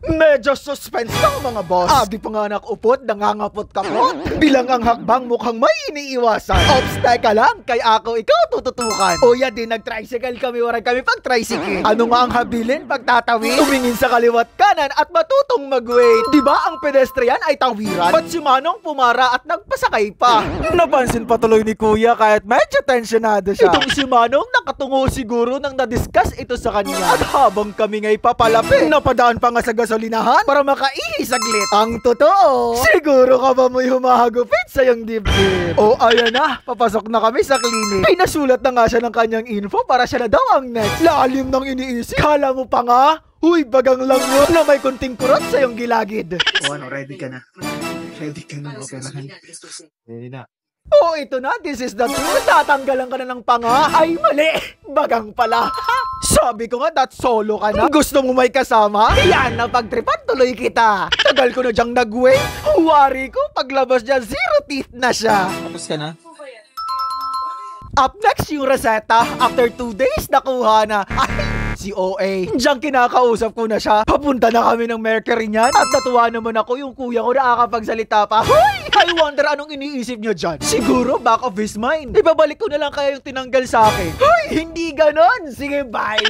Medyo suspense ka mga boss. Abi pa nga nakupot, nangangapot ka po. Bilang ang hakbang mukhang may iniiwasan. Ops, teka lang, kay ako ikaw tututukan. O yan din, nag-tricycle kami, waray kami pag-tricycle. Ano nga ang habilin pagtatawid? Tumingin sa kaliwat kanan at matutong mag-wait. Diba ang pedestrian ay tawiran? Ba't si Manong pumara at nagpasakay pa? Napansin pa tuloy ni Kuya kahit medyo tensionado siya. Itong si Manong nakatungo siguro nang na-discuss ito sa kanya. At habang kami nga'y papalapit, napadaan pa nga sa gasolinahan para makaihi saglit. Ang totoo, siguro ka ba mo'y humahagupit sa iyong dibdib? O ayan na, papasok na kami sa klinik. Pinasulat na nga siya ng kanyang info para siya na daw ang next. Lalim ng iniisip. Kala mo pa nga, huy, bagang lang yun na may kunting kurot sa iyong gilagid. O ano, ready ka na? Ready ka na, operahan? Ready na. Oh, ito na. This is the truth. Tatanggalan ka na ng panga. Ay, mali. Bagang pala. Sabi ko nga, that solo ka na. Gusto mo may kasama? Yan, napagtripan tuloy kita. Tagal ko na diyang nag-wait. Huwari ko, paglabas niya, zero teeth na siya. Tapos ka na? Up next yung reseta. After 2 days, nakuha na. Ay, si OA. Diyan kinakausap ko na siya. Papunta na kami ng Mercury niyan. At natuwa naman ako yung kuya ko nakakapagsalita pa. Hoy! I wonder anong iniisip niya dyan. Siguro back of his mind. Ibabalik ko na lang kaya yung tinanggal sa akin. Hoy! Hindi ganon. Sige, bye.